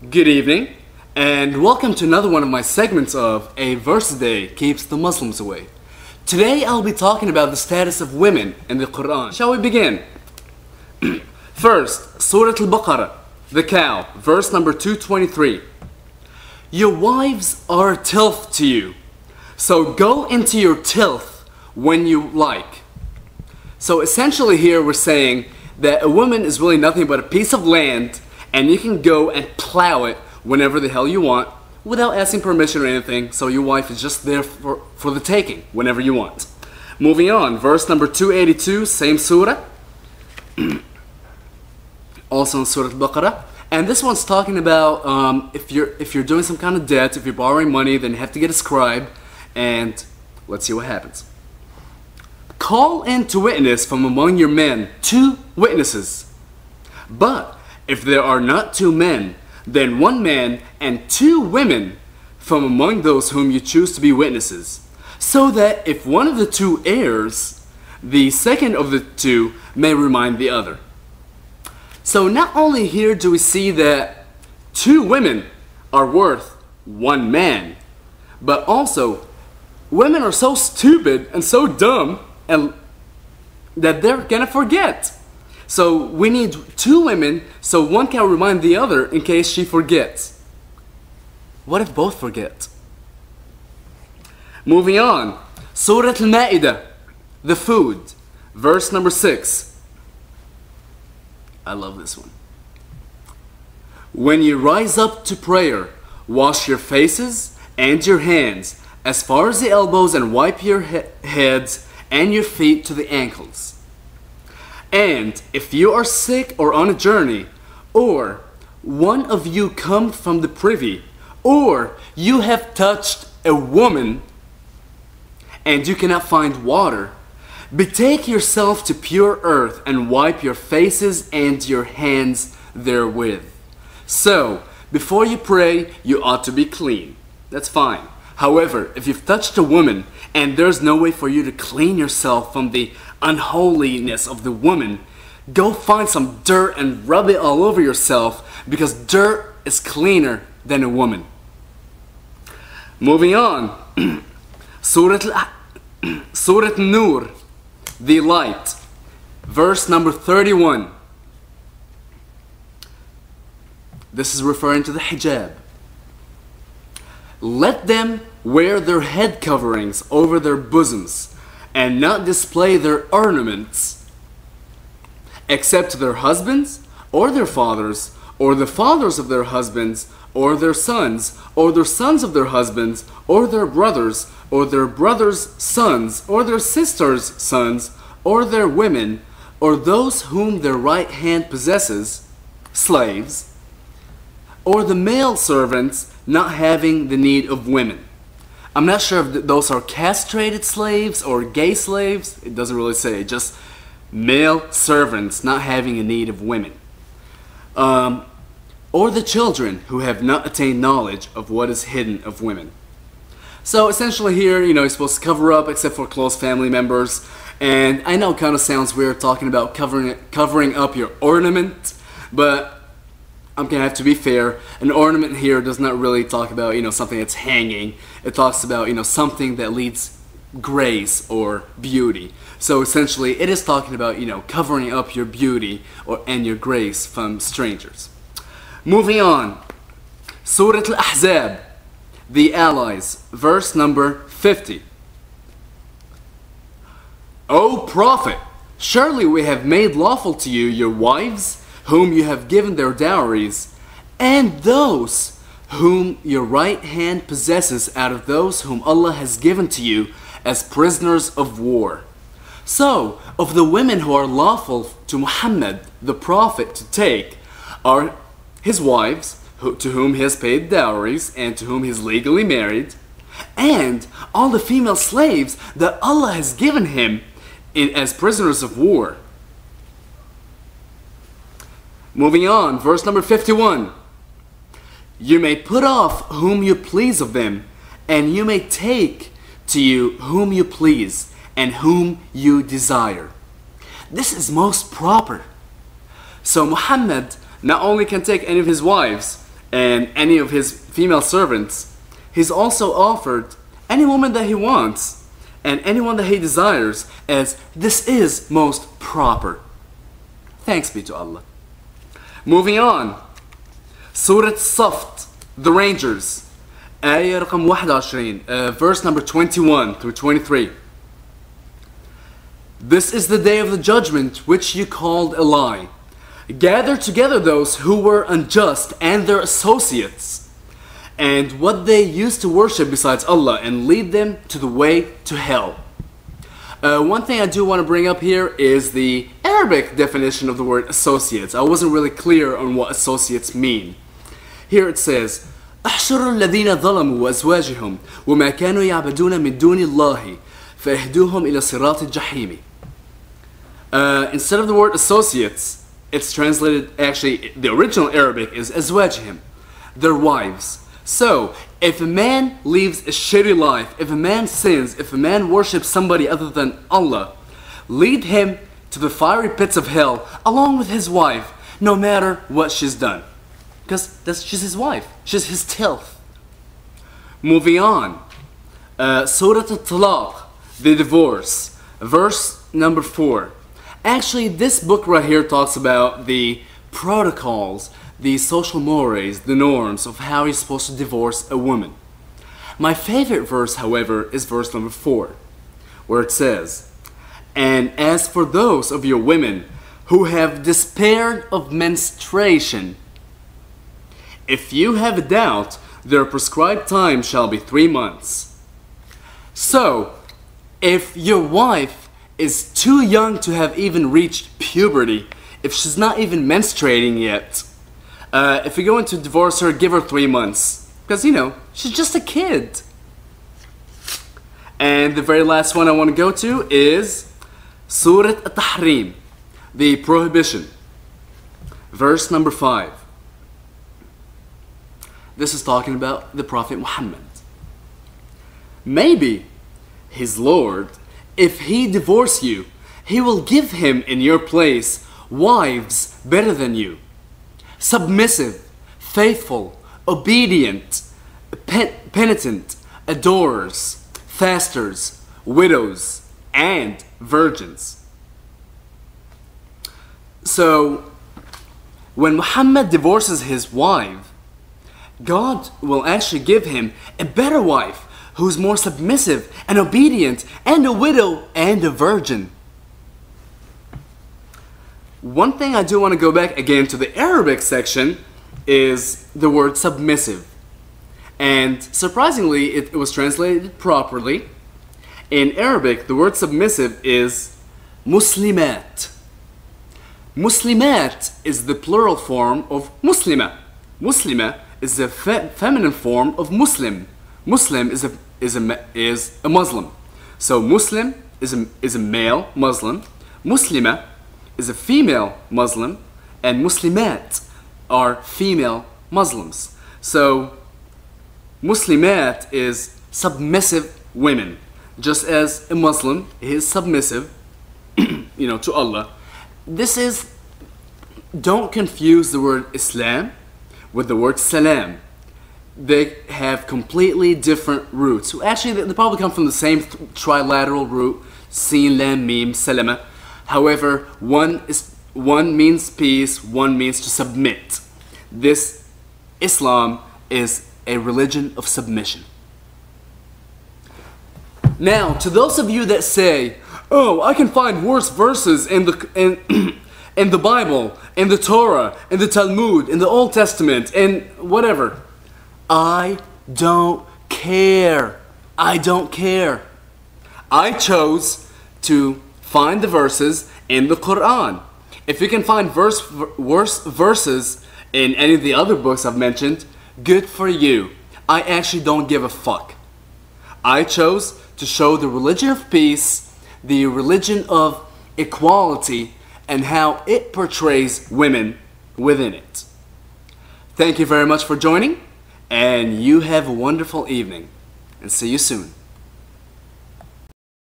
Good evening, and welcome to another one of my segments of A Verse a Day Keeps the Muslims Away. Today I'll be talking about the status of women in the Quran. Shall we begin? First, Surah Al-Baqarah, the cow, verse number 223. Your wives are a tilth to you, so go into your tilth when you like. So essentially here we're saying that a woman is really nothing but a piece of land, and you can go and plow it whenever the hell you want without asking permission or anything, so your wife is just there for the taking whenever you want. Moving on, verse number 282, same surah, also in Surah Al-Baqarah, and this one's talking about if you're doing some kind of debt, if you're borrowing money, then you have to get a scribe, and let's see what happens. Call in to witness from among your men 2 witnesses, but if there are not 2 men, then 1 man and 2 women from among those whom you choose to be witnesses, so that if one of the 2 errs, the second of the 2 may remind the other. So not only here do we see that 2 women are worth 1 man, but also women are so stupid and so dumb and that they're gonna forget. So we need 2 women so one can remind the other in case she forgets. What if both forget? Moving on, Surah Al-Ma'idah, the food, verse number 6. I love this one. When you rise up to prayer, wash your faces and your hands as far as the elbows and wipe your heads and your feet to the ankles. And if you are sick or on a journey, or one of you come from the privy, or you have touched a woman and you cannot find water, betake yourself to pure earth and wipe your faces and your hands therewith. So, before you pray, you ought to be clean. That's fine. However, if you've touched a woman and there's no way for you to clean yourself from the unholiness of the woman, go find some dirt and rub it all over yourself, because dirt is cleaner than a woman. Moving on, Surah An-Nur, the light, verse number 31. This is referring to the hijab. Let them wear their head coverings over their bosoms and not display their ornaments except to their husbands or their fathers or the fathers of their husbands or their sons or their sons of their husbands or their brothers or their brothers' sons or their sisters' sons or their women or those whom their right hand possesses, slaves, or the male servants not having the need of women. I'm not sure if those are castrated slaves or gay slaves. It doesn't really say. Just male servants not having a need of women. Or the children who have not attained knowledge of what is hidden of women. So essentially here, you're supposed to cover up except for close family members. And I know it kind of sounds weird talking about covering up your ornament, but I'm gonna have to be fair. An ornament here does not really talk about something that's hanging. It talks about something that leads grace or beauty. So essentially it is talking about covering up your beauty and your grace from strangers. Moving on, Surah Al-Ahzab, the allies, verse number 50. O Prophet, surely we have made lawful to you your wives whom you have given their dowries, and those whom your right hand possesses out of those whom Allah has given to you as prisoners of war. So, of the women who are lawful to Muhammad, the Prophet, to take, are his wives, to whom he has paid dowries, and to whom he is legally married, and all the female slaves that Allah has given him as prisoners of war. Moving on, verse number 51. You may put off whom you please of them, and you may take to you whom you please, and whom you desire. This is most proper. So Muhammad not only can take any of his wives, and any of his female servants, he's also offered any woman that he wants and anyone that he desires, as this is most proper. Thanks be to Allah. Moving on. Surah Saft, the Rangers. آية رقم 21, verse number 21 through 23. This is the day of the judgment which you called a lie. Gather together those who were unjust and their associates, and what they used to worship besides Allah, and lead them to the way to hell. One thing I do want to bring up here is the Arabic definition of the word associates. I wasn't really clear on what associates mean. Here it says, احشروا الذين ظلموا وأزواجهم وما كانوا يعبدون من دون الله فاهدوهم إلى صراط الجحيم. Instead of the word associates, it's translated, actually the original Arabic is أزواجهم, their wives. So, if a man lives a shitty life, if a man sins, if a man worships somebody other than Allah, lead him to the fiery pits of hell along with his wife, no matter what she's done. Because she's his wife, she's his tilth. Moving on, Surah Al-Talaq, the divorce, verse number 4. Actually, this book right here talks about the protocols, the social mores, the norms of how you're supposed to divorce a woman. My favorite verse, however, is verse number 4, where it says, and as for those of your women who have despaired of menstruation, if you have a doubt, their prescribed time shall be 3 months. So, if your wife is too young to have even reached puberty, if she's not even menstruating yet, if you're going to divorce her, give her 3 months. Because, you know, she's just a kid. And the very last one I want to go to is Surah At-Tahrim, the prohibition. Verse number 5. This is talking about the Prophet Muhammad. Maybe his Lord, if he divorce you, he will give him in your place wives better than you, submissive, faithful, obedient, penitent, adorers, fasters, widows, and virgins. So, when Muhammad divorces his wife, God will actually give him a better wife who's more submissive and obedient and a widow and a virgin. One thing I do want to go back again to the Arabic section is the word submissive. And surprisingly, it was translated properly. In Arabic, the word submissive is muslimat. Muslimat is the plural form of muslima. Muslima is the feminine form of Muslim. Muslim is a Muslim. So Muslim is a male Muslim. Muslima is a female Muslim, and Muslimat are female Muslims. So Muslimat is submissive women, just as a Muslim is submissive, to Allah. Don't confuse the word Islam with the word Salam. They have completely different roots. Actually, they probably come from the same trilateral root, Sin, Lam, Mim, Salama. However, one means peace, one means to submit. This Islam is a religion of submission. Now, to those of you that say, "Oh, I can find worse verses in the Bible, in the Torah, in the Talmud, in the Old Testament, in whatever," I don't care. I don't care. I chose to find the verses in the Quran. If you can find worse verses in any of the other books I've mentioned, good for you. I actually don't give a fuck. I chose to show the religion of peace, the religion of equality, and how it portrays women within it. Thank you very much for joining, and you have a wonderful evening, and see you soon.